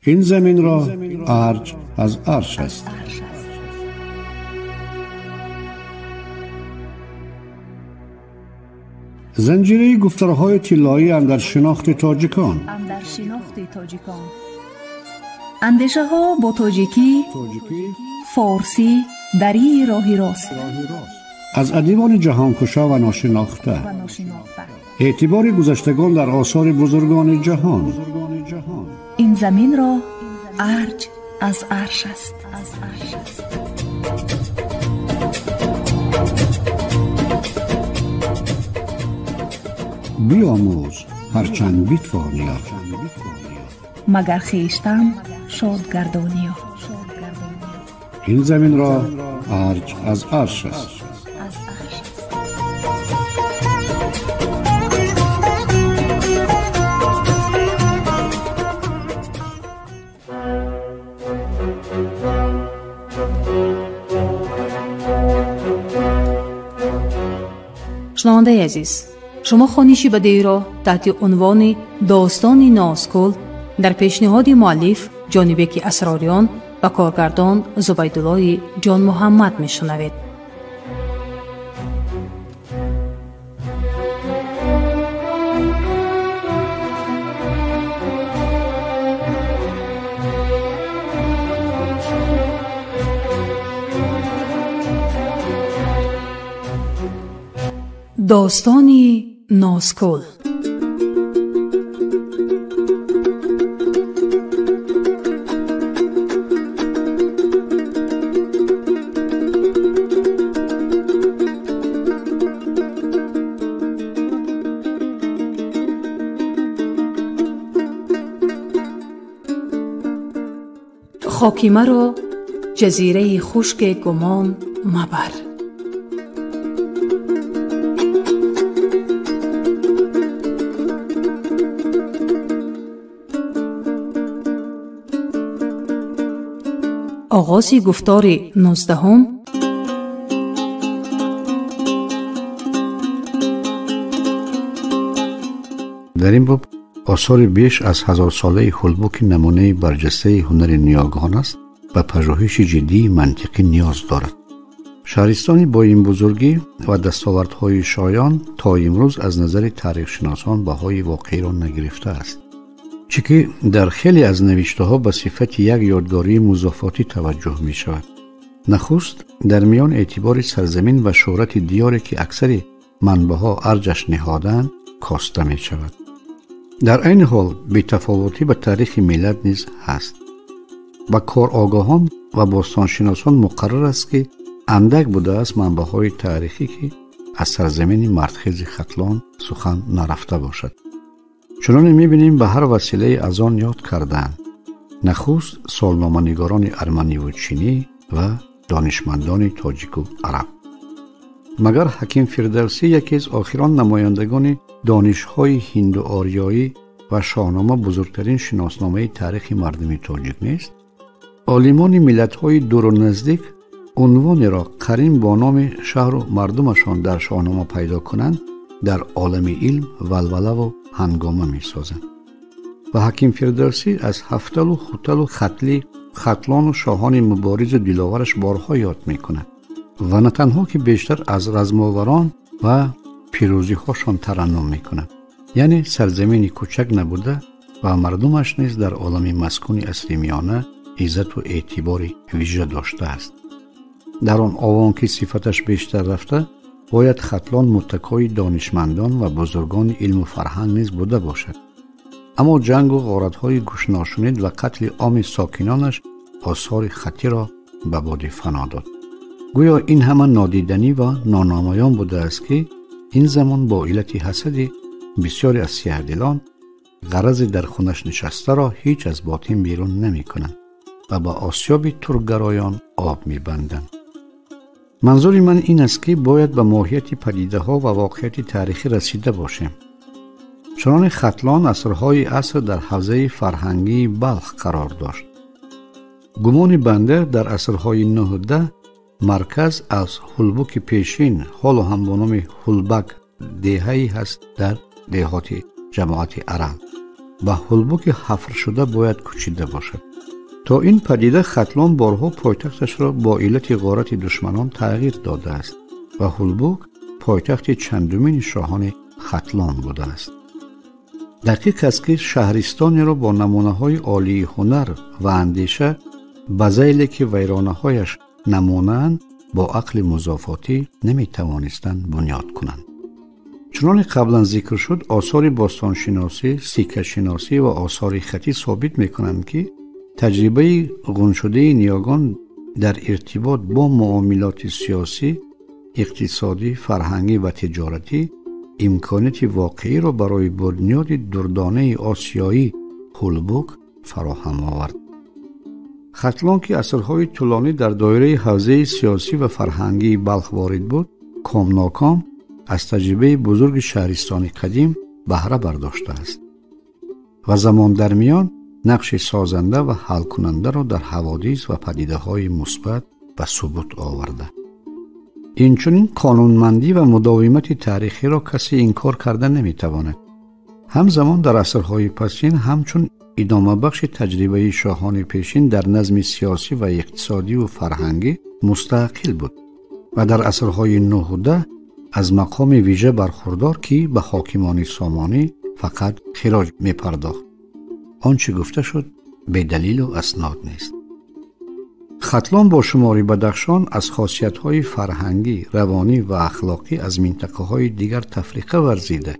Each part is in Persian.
این زمین را ارج از عرش است. زنجیره گفتارهای طلایی اندر شناخت تاجیکان. اندیشه ها با تاجیکی، فارسی، دری راهی راست. از ادیبان جهانکشا و ناشناخته. اعتبار گذشتگان در آثار بزرگان جهان. این زمین را ارج از عرش است. بیاموز هرچند بیتوانیا، مگر خویشتن شاد گردانیا. این زمین را ارج از عرش است. شنونده عزیز، شما خوانشی بدیعی را تحت عنوان داستان نازگل در پیشنهاد مؤلف جانبک اسراریان و کارگردان زبیدالله جان محمد میشنوید. داستانی نازگل. خاکی مرا جزیره خشک گمان مبر. آغاز گفتار 19 در این باب آثار بیش از 1000 ساله هولبوک نمونه برجسته هنر نیاگان است و پژوهش جدی منطقی نیاز دارد. شهرستانی با این بزرگی و دستاوردهای شایان تا امروز از نظر تاریخ شناسان بهای واقعی را نگرفته است، چه که در خیلی از نوشته ها به صفت یک یادگاری مضافاتی توجه می شود. نخست در میان اعتبار سرزمین و شهرت دیاری که اکثر منبع ها ارجش نهادند کاسته می شود. در این حال بی‌تفاوتی به تاریخ ملت نیز هست. با کار آگاهان و باستانشناسان مقرر است که اندک بوده است منبع های تاریخی که از سرزمین مردخیز ختلان سخن نرفته باشد. چنانه می‌بینیم به هر وسیله از آن یاد کردند. نخست سالنامه‌نگاران ارمنی و چینی و دانشمندان تاجیک و عرب. مگر حکیم فردوسی یکی از آخرین نمایندگان دانش‌های هند و آریایی و شاهنامه بزرگترین شناسنامه تاریخ مردم تاجیک نیست؟ عالمان ملت‌های دور و نزدیک عنوان را قرین با نام شهر و مردمشان در شاهنامه پیدا کنند در عالم علم ولوله و هنگامه می سازند. و حکیم فردوسی از هفتل و خوتل و ختلان و شاهان مبارز دلاورش بارها یاد می کند و نه تنها که بیشتر از رزماوران و پیروزی هاشان ترنم می کند. یعنی سرزمینی کوچک نبوده و مردمش نیز در عالم مسکون اصلی میانه عزت و اعتبار ویژه داشته است. در آن آوان که صفتش بیشتر رفته باید ختلان متکای دانشمندان و بزرگان علم و فرهنگ نیز بوده باشد. اما جنگ و غارت‌های گوش ناشنید و قتل عام ساکنانش آثار خطی را به باد فنا داد. گویا این همه نادیدنی و نانمایان بوده است که این زمان با علت حسد بسیاری از سیاه‌دلان غرض در خونش نشسته را هیچ از باطن بیرون نمی کنند و با آسیاب ترکگرایان آب می بندند. منظور من این است که باید به ماهیت پدیده ها و واقعیت تاریخی رسیده باشیم. چنان ختلان اثرهای عصر در حوزه فرهنگی بلخ قرار داشت. گمان بنده در عصرهای 9 و 10 مرکز از هولبوک پیشین حال و هم با نام هولبک دهه‌ای هست در دهات جماعت عرب به هولبوک حفر شده باید کوچیده باشد. تا این پدیده ختلان بارها پایتختش را با علت غارت دشمنان تغییر داده است و هولبوک پایتخت چندمین شاهان ختلان بوده است. دقیق است که شهرستانی را با نمونه‌های عالی هنر و اندیشه به ذیلی که ویرانه‌هایش نمونه‌اند با عقل مضافاتی نمی‌توانستند بنیاد کنند. چنان قبلا ذکر شد، آثار باستانشناسی، سکه شناسی و آثار خطی ثابت می‌کنند که تجربه گمشده نیاگان در ارتباط با معاملات سیاسی، اقتصادی، فرهنگی و تجارتی امکانات واقعی را برای بنیاد دردانه آسیایی هولبوک فراهم آورد. ختلان که عصرهای طولانی در دایره حوزه سیاسی و فرهنگی بلخ وارد بود، کام ناکام از تجربه بزرگ شهرستان قدیم بهره برداشته است و زمان در میان نقش سازنده و حل کننده را در حوادث و پدیده های مثبت به ثبوت آورده. اینچنین قانونمندی و مداومت تاریخی را کسی انکار کرده نمیتواند. همزمان در عصرهای پسین همچون ادامه بخش تجربه شاهان پیشین در نظم سیاسی و اقتصادی و فرهنگی مستقل بود و در عصرهای 9 و 10 از مقام ویژه برخوردار که به حاکمان سامانی فقط خراج می پرداخت. آنچه گفته شد به دلیل و اسناد نیست. ختلان با شماری بدخشان از خاصیت‌های فرهنگی، روانی و اخلاقی از منطقه‌های دیگر تفریقه ورزیده،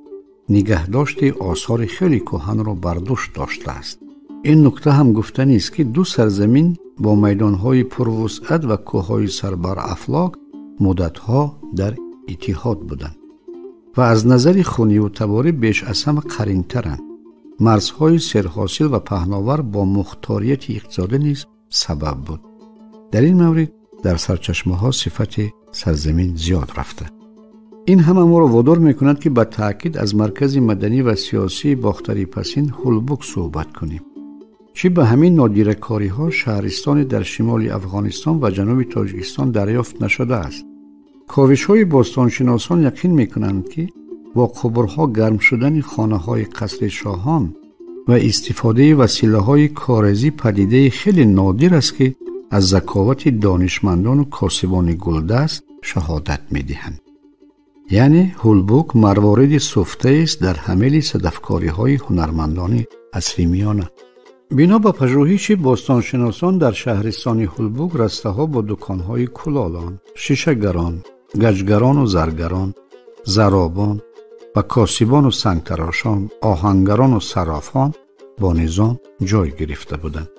نگهداشت آثار خیلی کهن را بر دوش داشته است. این نکته هم گفتنی است که دو سرزمین با میدان‌های پروسعت و کوه‌های سربر افلاک مدت‌ها در اتحاد بودند و از نظر خونی و تباری بیش از همه قرین‌ترند. مرزهای سرحاصل و پهناور با مختاریت اقتصادی نیز سبب بود. در این مورد در سرچشمه‌ها صفت سرزمین زیاد رفته. این همه ما را وادار می‌کند که با تأکید از مرکز مدنی و سیاسی باختری پسین هولبوک صحبت کنیم. چی به همین نادیره کاری‌ها شهرستانی در شمال افغانستان و جنوب تاجیکستان دریافت نشده است. کاوش‌های باستانشناسان یقین می‌کنند که با قبرها گرم شدن خانه‌های قصر شاهان و استفاده وسیله‌های کاغذی پدیده خیلی نادر است که از ذکاوت دانشمندان و کاسبان گلدست شهادت می‌دهند. یعنی هولبوک مروارد سفته است در حمل صدفکاری‌های هنرمندان عصری میانه. بنا به پژوهش باستانشناسان در شهرستان هولبوک رسته‌ها با دکان‌های کلالان، شیشه‌گران، گچگران و زرگران، زرابان و کاسبان و سنگتراشان، آهنگران و صرافان با نظام جای گرفته بودند.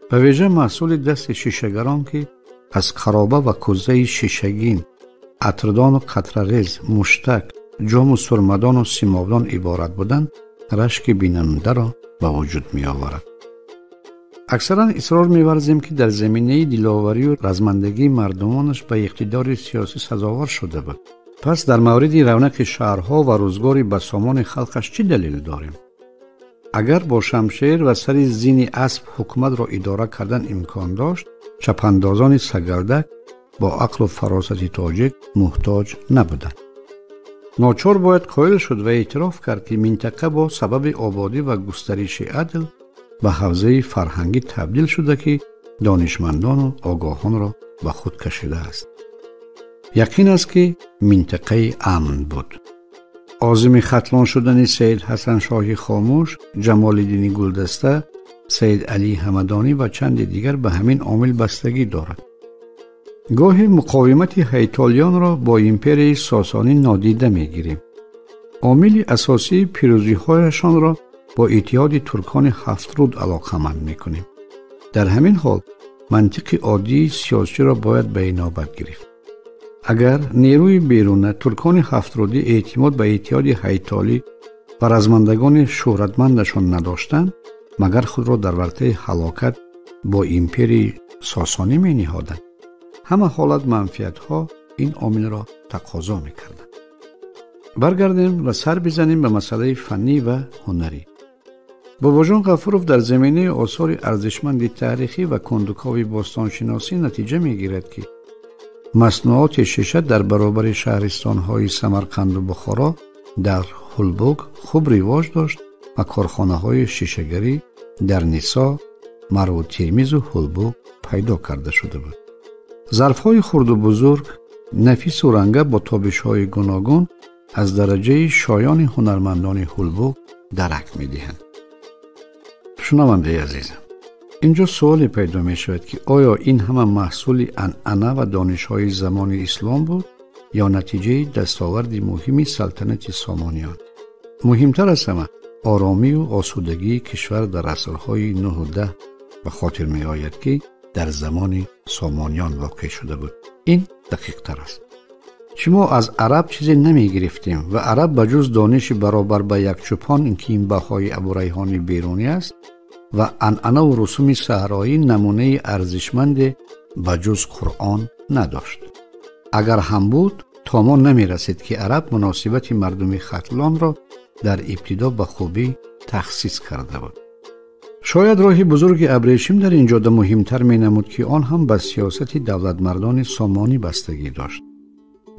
به ویژه محصول دست شیشه‌گران که از خرابه و کوزه شیشگین، عطردان و قطره‌ریز، مشتک، جام و سرمدان و سیمابدان عبارت بودند، رشک بیننده را به وجود می آورد. اکثرا اصرار می ورزیم که در زمینه دلاوری و رزمندگی مردمانش به اقتدار سیاسی سزاوار شده بود. پس در مورد رونق شهرها و روزگار بسامان خلقش چی دلیل داریم؟ اگر با شمشیر و سر زین اسب حکومت را اداره کردن امکان داشت، چپاندازان سگردک با عقل و فراست تاجیک محتاج نبودند. ناچار باید قائل شد و اعتراف کرد که منطقه با سبب آبادی و گسترش عدل به حوزه فرهنگی تبدیل شده که دانشمندان و آگاهان را به خود کشیده است. یقین است که منطقه امن بود. عازم ختلان شدن سید حسن شاه خاموش، جمال الدین گلدسته، سید علی همدانی و چند دیگر به همین عامل بستگی دارد. گاهی مقاومت هیتالیان را با امپرای ساسانی نادیده می‌گیریم. عامل اساسی پیروزی‌هایشان را با اتحاد ترکان هفت‌رود علاقه‌مند می‌کنیم. در همین حال منطق عادی سیاسی را باید به عنابت گرفت. اگر نیروی بیرون ترکان هفت‌رودی اعتماد به اتحاد هیتالی و رزمندگان شهرتمندشان نداشتند، مگر خود را در ورطه هلاکت با امپرای ساسانی می‌نهادند. همه حالت منفعت‌ها این عامل را تقاضا می‌کردند. برگردیم و سر بزنیم به مسئله فنی و هنری. بابا جان غفورов در زمینه آثار ارزشمند تاریخی و کندوکاوی باستانشناسی نتیجه می‌گیرد که مصنوعات شیشه در برابر شهرستان‌های سمرقند و بخارا در هولبوک خوب رواج داشت و کارخانه‌های شیشه‌گری در نیسا، مرو ترمیز و هلبوگ پیدا کرده شده بود. ظرف‌های خرد و بزرگ، نفیس و رنگه با تابش‌های گوناگون از درجه شایان هنرمندان هلبوگ درک می‌دهند. شنونده عزیز، اینجا سوالی پیدا می شود که آیا این همه محصول عنعنه و دانش‌های زمان اسلام بود یا نتیجه دستاورد مهمی سلطنت سامانیان؟ مهمتر از همه آرامی و آسودگی کشور در عصرهای 9 و 10 به خاطر می آید که در زمان سامانیان واقع شده بود. این دقیق تر است. شما از عرب چیزی نمی گرفتیم و عرب بجز دانش برابر به یک چوپان این که این بهای ابوریحان بیرونی است و عنعنه و رسوم صحرایی نمونه ارزشمند بجز قرآن نداشت. اگر هم بود تا ما نمی رسید که عرب مناسبت مردم ختلان را در ابتدا به خوبی تخصیص کرده بود. شاید راه بزرگ ابریشم در این جاده مهمتر می نمود که آن هم به سیاست دولت مردان سامانی بستگی داشت.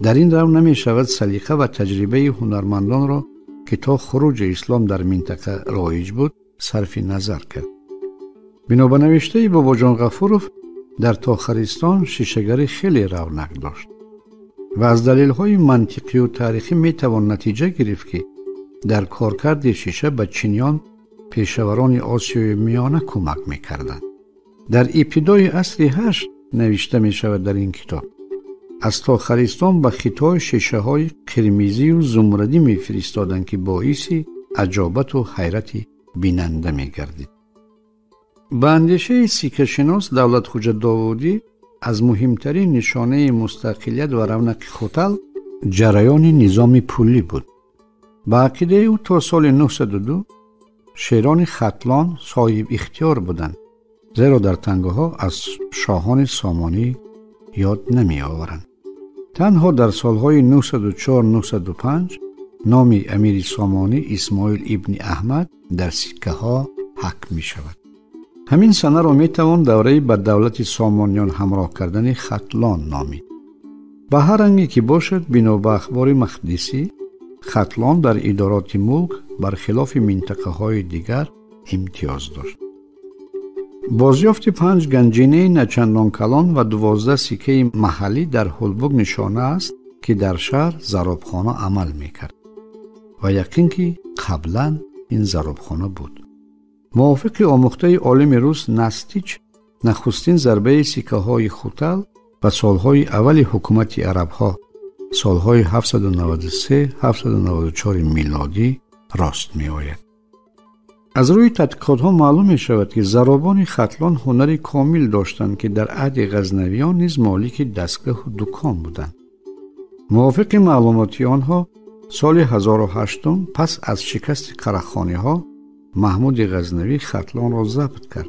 در این رو نمی شود سلیقه و تجربه هنرمندان را که تا خروج اسلام در منطقه رایج بود صرف نظر کرد. بنا به نوشته بابا جان غفورов در تاخرستان شیشه‌گری خیلی رونق داشت و از دلیل‌های منطقی و تاریخی می توان نتیجه گرفت که در کارکرد شیشه به چینیان پیشوران آسیای میانه کمک می‌کردند. در ابتدای عصر 8 نوشته می شود در این کتاب: از تاخرستان به خطای شیشه‌های قرمزی و زمردی می‌فرستادند که باعث عجابت و حیرت بیننده می‌گردید. به اندیشه سیکه‌شناس دولت خوجه داودی از مهمترین نشانه مستقلیت و رونق خوتل جریان نظام پولی بود. به عقیده او تا سال 902 شیران ختلان صاحب اختیار بودند، زیرا در تنگه‌ها از شاهان سامانی یاد نمی آورند. تنها در سالهای 904-905 نام امیر سامانی اسماعیل ابن احمد در سکه ها حک می شود. همین سنه را می توان دوره به دولت سامانیان همراه کردن ختلان نامید. به هر رنگی که باشد، بنا به اخبار مقدسی، ختلان در ادارات ملک برخلاف منطقه های دیگر امتیاز داشت. بازیافت 5 گنجینه نچندان کلان و 12 سکه محلی در هلبوگ نشانه است که در شهر زرابخانه عمل میکرد و یقین که قبلا این زرابخانه بود. موافق آموخته عالم روس نستیچ، نخستین ضربه سکه های خوتل و سالهای اول حکومت عرب ها سالهای 793-794 میلادی راست می آید. از روی تحقیقات ها معلوم می شود که زرابان ختلان هنری کامل داشتند که در عهد غزنویان نیز مالک دستگاه و دکان بودند. موافق معلوماتی آنها سال 1008 پس از شکست قرخانه ها محمود غزنوی ختلان را ضبط کرد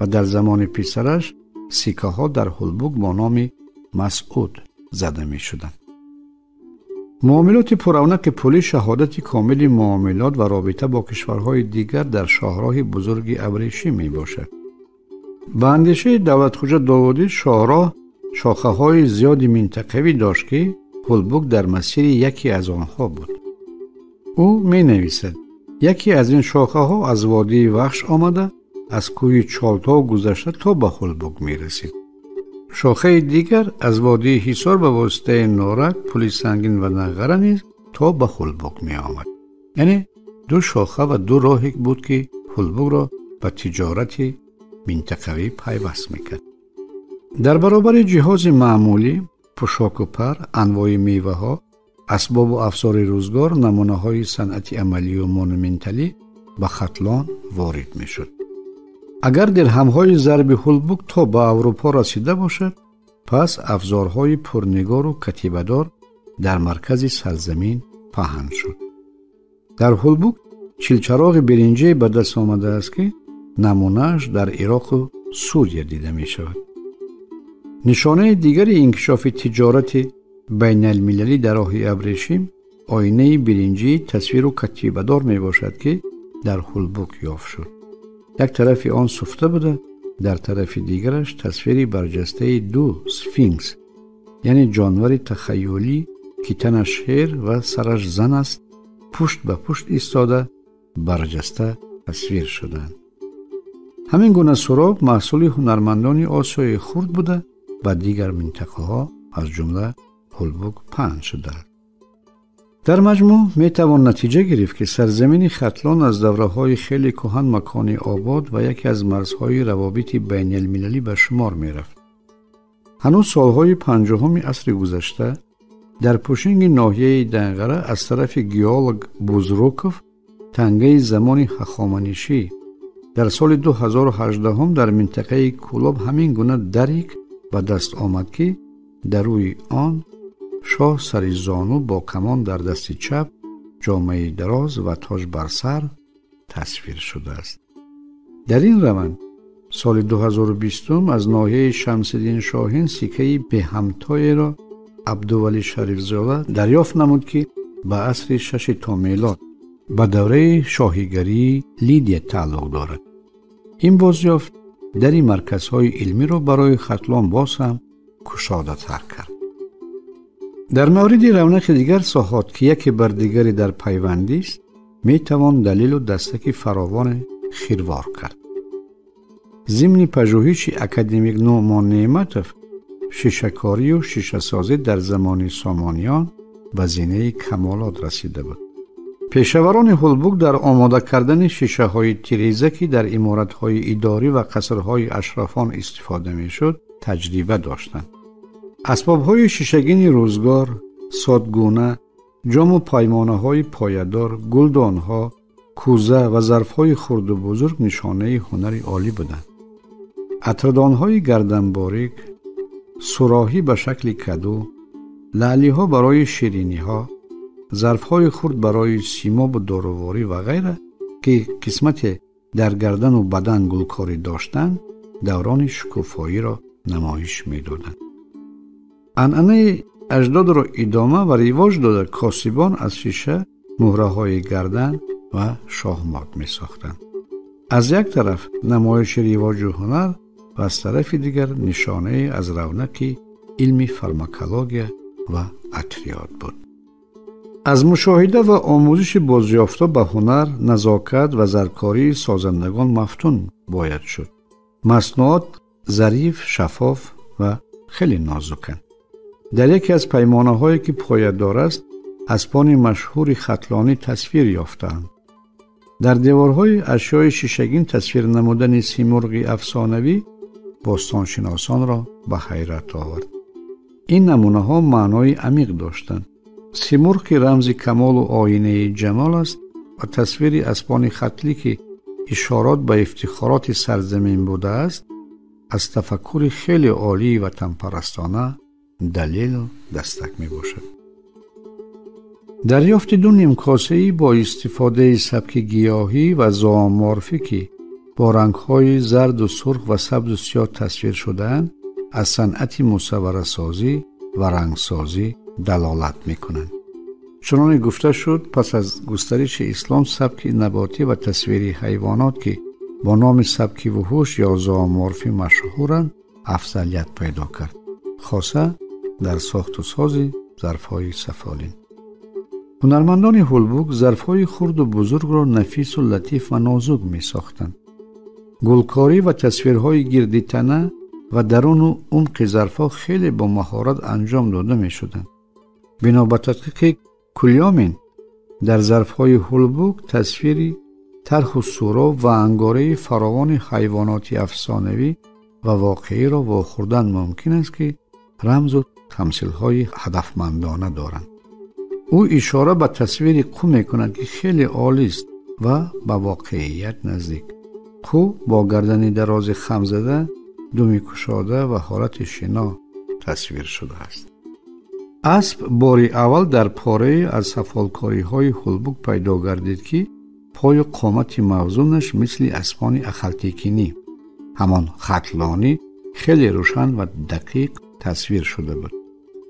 و در زمان پسرش سکه ها در هلبوگ با نام مسعود زده می شدند. معاملات پررونق پولی شهادت کامل معاملات و رابطه با کشورهای دیگر در شاهراه بزرگ ابریشم می باشد. به اندیشه دولت خوجه داودی شاهراه شاخه های زیادی منطقوی داشت که هلبوگ در مسیر یکی از آنها بود. او می نویسد: یکی از این شاخه ها از وادی وخش آمده از کوه چالتا گذشته تا به هلبوگ می رسید. شاخه دیگر از وادی حصار به واسطه نارک، پل سنگین و نغره نیز تا به هلبوگ می آمد. یعنی 2 شاخه و 2 راهی بود که هلبوگ را به تجارت منطقوی پیوست می کرد. در برابر جهاز معمولی، پوشاک و پر، انواع میوه ها، اسباب و افزار روزگار، نمونه های صنعتی عملی و مونومنتالی به ختلان وارد می شد. اگر درهم‌های ضرب هلبوگ تا به اروپا رسیده باشد، پس افزارهای پرنگار و کتیبه‌دار در مرکز سرزمین پهن شد. در هلبوگ چلچراغ برنجی به دست آمده است که نمونه‌اش در عراق و سوریه دیده می شود. نشانه دیگر انکشاف تجارت بین المللی در راه ابریشم آینه برنجی تصویر و کتیبه‌دار می باشد که در هلبوگ یافت شد. یک طرف آن سفته بوده، در طرف دیگرش تصویری برجسته 2 سفینکس، یعنی جانور تخیلی که تنش شیر و سرش زن است، پشت به پشت ایستاده برجسته تصویر شدند. همین گونه سراب محصول هنرمندان آسیای خرد بوده و دیگر منطقه ها از جمله هولبوک پهن شده. در مجموع می توان نتیجه گرفت که سرزمین ختلان از دوره‌های خیلی کهن مکانی آباد و یکی از مرزهای روابط بین المللی به شمار می رفت. هنوز سالهای 50 عصر گذشته در پوشنگ ناحیه دنقره از طرف گیولوگ بوزروکوف تنگه زمان هخامنشی در سال 2018 در منطقه کولاب همین گونه دریک به دست آمد که در روی آن شاه سری زانو با کمان در دست چپ، جامه دراز و تاج بر سر تصویر شده است. در این روند سال 2020 از ناحیه شمس‌الدین شاهین سکه به همتای را عبدولی شریف زاده دریافت نمود که به عصر 6 تا میلاد به دوره شاهیگری لیدیا تعلق دارد. این بازیافت در این مرکزهای علمی را برای ختلان باز هم کشاده تر کرد. در مورد رونق دیگر ساحات که یکی بر دیگری در پیوندی است می توان دلیل و دستک فراوان خیروار کرد. ضمن پژوهش اکادمیک نومان نعمتوف شیشه‌کاری و شیشه سازی در زمان سامانیان به زینه کمالات رسیده بود. پیشوران هولبوک در آماده کردن شیشه های تیریزه که در عمارت های اداری و قصرهای اشرافان استفاده می شد تجربه داشتند. اسباب های شیشگین روزگار، سادگونه، جام و پیمانه های پایدار، گلدان ها، کوزه و ظرف های خرد و بزرگ نشانه هنر عالی بودند. عطردان های گردن باریک، صراحی به شکل کدو، لعلی ها برای شیرینی ها، ظرف های خرد برای سیماب و دارواری و غیره که قسمت در گردن و بدن گلکاری داشتند دوران شکوفایی را نمایش می دادند. عنعنه اجداد را ادامه و رواج داده کاسبان از شیشه مهره های گردن و شاهمات می ساختند. از یک طرف نمایش رواج هنر و از طرف دیگر نشانه از رونق علم فارماکولوژی و عطریات بود. از مشاهده و آموزش بازیافته به هنر، نزاکت و زرکاری سازندگان مفتون باید شد. مصنوعات ظریف، شفاف و خیلی نازکند. در یکی از پیمانه هایی که پایدار است اسبان مشهور ختلانی تصویر یافتند. در دیوارهای اشیای شیشگین تصویر نمودن سیمرغ افسانوی باستانشناسان را به حیرت آورد. این نمونه ها معنای عمیق داشتند. سیمرغ که رمز کمال و آینه جمال است و تصویر اسبان ختلی که اشارات به افتخارات سرزمین بوده است از تفکر خیلی عالی و تنپرستانه دلیل و دستک می باشد. دریافت دو نیم کاسه‌ای با استفاده سبک گیاهی و زوامورفی که با رنگ‌های زرد و سرخ و سبز و سیاه تصویر شده‌اند از صنعت مصوره سازی و رنگ سازی دلالت می‌کنند. چنانکه گفته شد پس از گسترش اسلام سبک نباتی و تصویری حیوانات که با نام سبک وحوش یا زوامورفی مشهورند افضلیت پیدا کرد، خاصه در ساخت و ساز ظرف‌های سفالین. هنرمندان هولبوک ظرف‌های خرد و بزرگ را نفیس و لطیف و نازک می‌ساختند. گلکاری و تصویرهای گردی تنه و درون و عمق ظرف‌ها خیلی با مهارت انجام داده می‌شدند. بنا به تحقیق کولیامین در ظرف‌های هولبوک تصویری طرح و سورا و انگاره فراوان حیوانات افسانوی و واقعی را واخوردن ممکن است که رمز و تمثیل‌های هدفمندانه دارند. او اشاره به تصویر کو می‌کند که خیلی عالی است و به واقعیت نزدیک. کو با گردن دراز خم زده، دم کشاده و حالت شنا تصویر شده است. اسب باری اول در پاره از سفالکاری‌های هولبوک پیدا گردید که پای و قامت موزونش مثل اسبان اخلتیکینی، همان ختلانی، خیلی روشن و دقیق تصویر شده بود.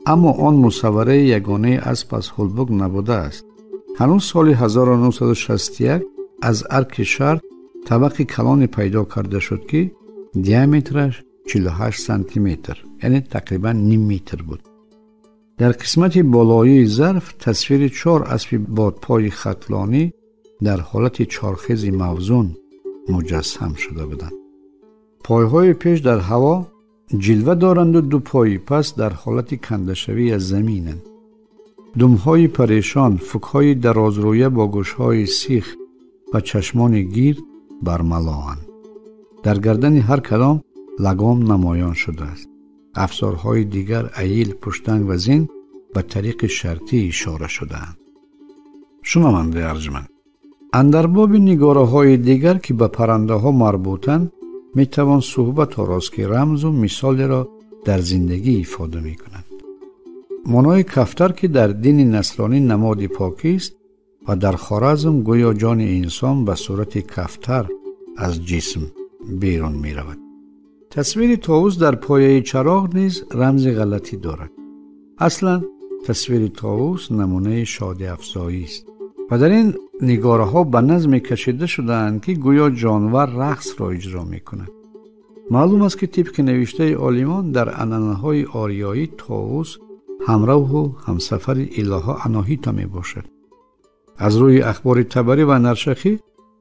اما آن مصوره یگانه اسب از هولبوک نبوده است. هنوز سال 1961 از ارک شهر طبق کلان پیدا کرده شد که دیامترش 48 سانتی متر، یعنی تقریبا نیم متر بود. در قسمت بالایی ظرف تصویر 4 اسب بادپای ختلانی در حالت چارخیز موزون مجسم شده بودند. پایهای پیش در هوا جلوه دارند و دو پای پس در حالت کندشوی از زمینند. دمهای پریشان، فکهای درازرویه با گوشهای سیخ و چشمان گیر برملااند. در گردن هر کدام لگام نمایان شده است. افسارهای دیگر ایل، پشتنگ و زین به طریق شرطی اشاره شده‌اند. شنونده ارجمند، اندر باب نگاره های دیگر که به پرنده ها مربوطند می توان صحبت آراست که رمز و مثال را در زندگی افاده می کنند. مانای کفتر که در دین نصرانی نماد پاکی است و در خوارزم گویا جان انسان به صورت کفتر از جسم بیرون می رود. تصویر طاووس در پایه چراغ نیز رمز غلطی دارد. اصلا تصویر طاووس نمونه شادی افزایی است و در این نگاره ها به نظم کشیده شده‌اند که گویا جانور رقص را اجرا می کند. معلوم است که طبق نوشته عالمان در عنعنه های آریایی طاووس همراه و همسفر الهه اناهیتا می باشد. از روی اخبار طبری و نرشخی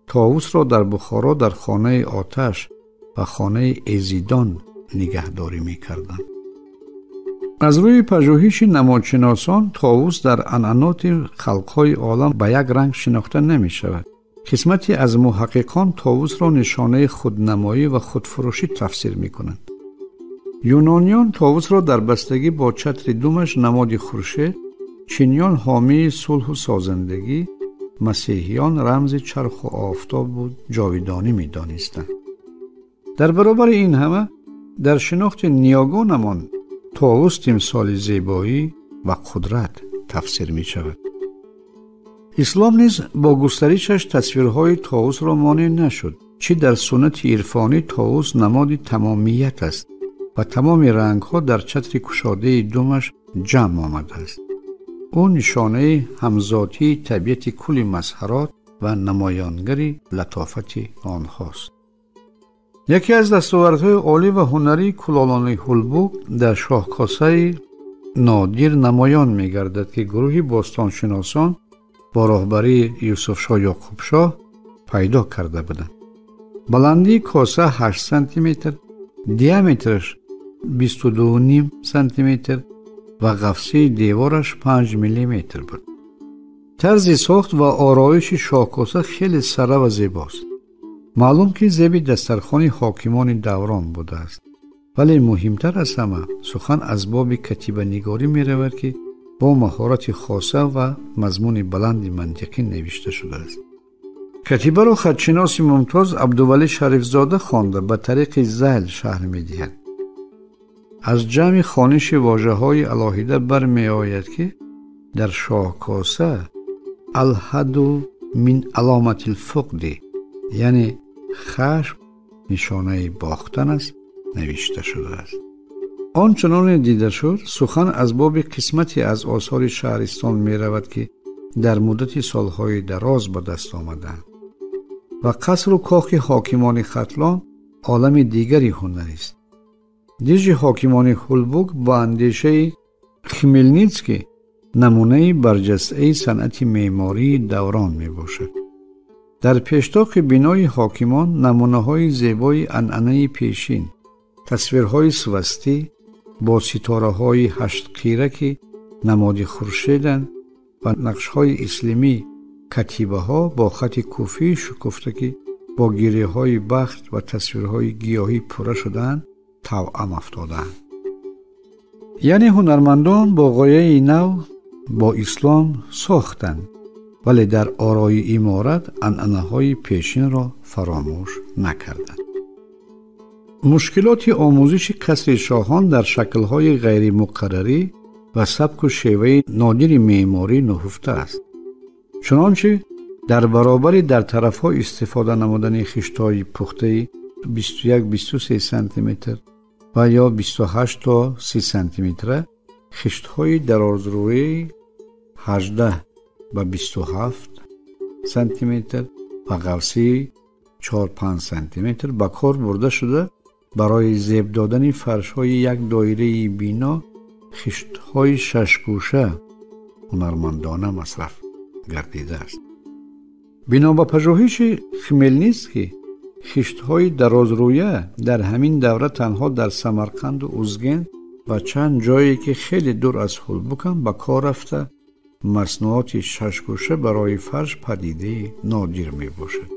طاووس را در بخارا در خانه آتش و خانه ازیدان نگهداری می کردند. از روی پژوهش نمادشناسان طاووس در عنعنات خلقهای عالم به یک رنگ شناخته نمی شود. قسمتی از محققان طاووس را نشانه خودنمایی و خودفروشی تفسیر می کنند. یونانیان طاووس را در بستگی با چتر دومش نماد خورشید، چینیان حامی صلح و سازندگی، مسیحیان رمز چرخ و آفتاب و جاویدانی می دانستند. در برابر این همه در شناخت نیاگانمان طاووس تمثال زیبایی و قدرت تفسیر می شود. اسلام نیز با گسترشش تصویرهای طاووس را مانع نشد. چه در سنت عرفانی طاووس نماد تمامیت است و تمام رنگها در چتر کشاده دومش جمع آمده است. او نشانه همذاتی طبیعت کل مظهرات و نمایانگری لطافت آنهاست. یکی از دستاوردهای عالی و هنری کلالان هولبوک در شاهکاسه نادر نمایان می گردد که گروهی باستانشناسان با راهبری یوسف شاه یعقوب شاه پیدا کرده بودند. بلندی کاسه 8 سانتی متر، دیامترش 22.5 سانتی متر و قفسه دیوارش 5 میلی متر بود. طرز ساخت و آرایش شاهکاسه خیلی سره و زیباست. معلوم که زیب دسترخوان حاکمان دوران بوده است، ولی مهمتر از همه سخن از باب کتیبه نگاری می رود که با مهارت خاصه و مضمون بلند منطقی نوشته شده است. کتیبه را خطشناس ممتاز عبدالولی شریفزاده خوانده به طریق ذیل شرح می دهد. از جمع خوانش واژه‌های الهیده برمی آید که در شاهکاسه الحد من علامت الفقد، یعنی خشم نشانه باختن است، نوشته شده است. آنچنان دیده شد سخن از باب قسمتی از آثار شهرستان می رود که در مدت سالهای دراز به دست آمدند و قصر و کاخ حاکمان ختلان عالم دیگری هنری است. دیج حاکمان هولبوک با اندیشه خمیلنیتسکی نمونه برجسته صنعت معماری دوران می باشد. در پیشتاق بنای حاکمان نمونه‌های زیبای عنعنه پیشین، تصویرهای سوستی با ستاره‌های 8 قیره که نماد خورشیدند و نقش‌های اسلامی کتیبه‌ها با خط کوفی شکفته که با گیره‌های بخت و تصویرهای گیاهی پوره شده‌اند توأم افتاده‌اند. یعنی هنرمندان با غایه نو با اسلام ساختند، ولی در آرای عمارت عنعنه‌های پیشین را فراموش نکردند. مشکلات آموزش قصر شاهان در شکل‌های غیر مقرری و سبک و شیوه نادر معماری نهفته است. چنانچه در برابر در طرف‌ها استفاده نمودن خشت‌های پخته 21-23 سانتی متر و یا 28 تا 30 سانتی متر، خشت‌های درازروی 18 و 27 سانتی متر و قوسی 4-5 سانتی متر به کار برده شده برای زیب دادن فرش‌های یک دایره بینا خشت‌های 6 گوشه هنرمندانه مصرف گردیده است. бино ба пажӯҳиши хмелнитский хиштҳои дарозрӯя дар ҳамин давра танҳо дар Самарқанду Узген ва чанд ҷое ки хеле дур аз Хулбукам ба кор рафта маснуоти шашгӯша барои фарш падидаи нодир мебошад.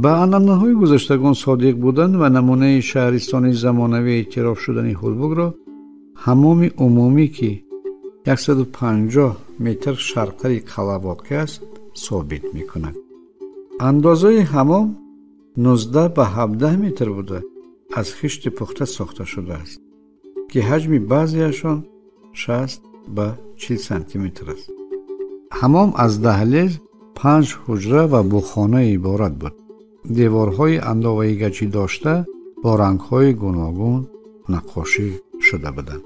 ба анъанаҳои гузаштагон содиқ будан ва намунаи шаҳристони замонавӣ эътироф шудани Хулбукро ҳамоми умумӣ ки 150 метр шарқари қалъа воқеъ аст собит мекунад. андозаи ҳамом 19 ба 17 метр буда аз хишти пухта сохта шудааст ки ҳаҷми баъзеашон 60 ба 40 сантиметр аст. ҳамом аз dahlez 5 ҳуҷра ва бухона иборат буд. деворҳои андоваи дошта бо рангҳои гуногун наққошӣ шуда буданд.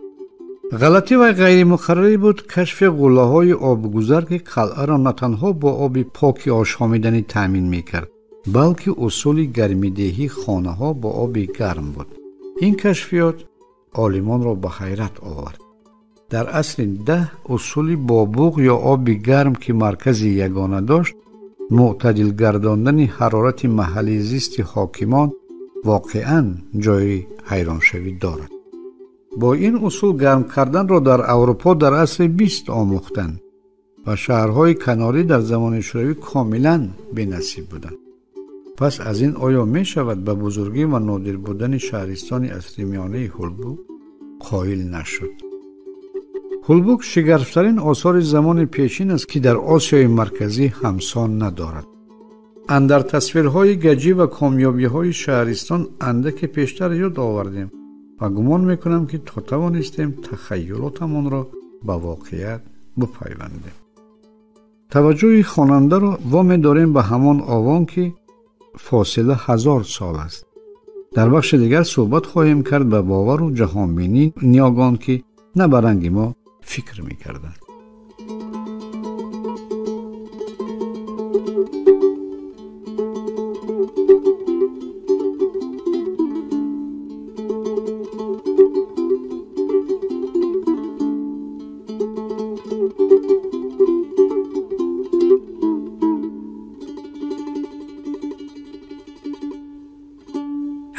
ғалатӣ ва ғайримуқаррарӣ буд кашфи ғуллаҳои обгузар ки қалъаро на танҳо бо оби поки ошомиданӣ таъмин мекард, балки усули гармидеҳии хонаҳо бо оби гарм буд. ин кашфиёт олимонро ба ҳайрат овард. дар асри 10 усули бо буғ ё оби гарм ки маркази ягона дошт, мӯътадил гардондани ҳарорати маҳаллии зисти ҳокимон воқеан ҷойи ҳайроншавӣ дорад. бо ин усул гарм карданро дар аврупо дар асри 20 омӯхтанд ва шаҳрҳои канорӣ дар замони шӯравӣ комилан бенасиб буданд. пас аз ин оё мешавад ба бузургӣ ва нодир будани шаҳристони асримиёнаи Хулбук қоил нашуд. Хулбук шигарфтарин осори замони пешин аст ки дар Осиёи марказӣ ҳамсон надорад. андар тасвирҳои гаҷӣ ва комёбиҳои шаҳристон андаке пештар ёд овардем ва гумон мекунам ки то тавонистем тахайюлотамонро ба воқеият бипайвандем. таваҷҷӯҳи хонандаро вомедорем ба ҳамон овон ки фосила 1000 сол аст. дар бахши дигар суҳбат хоҳем кард ба бовару ҷаҳонбинии ниёгон ки на ба ранги мо фикр мекарданд.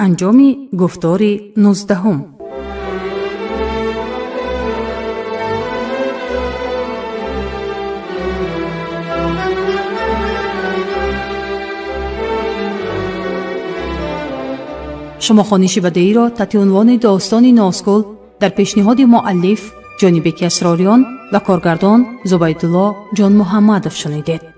انجامی گفتاری 19. شما خوانش بدیعی را تحت عنوان داستان ناسکل در پیشنهاد مؤلف جانبک اسراران و کارگردان زبیدالله جان محمدов شنیدید.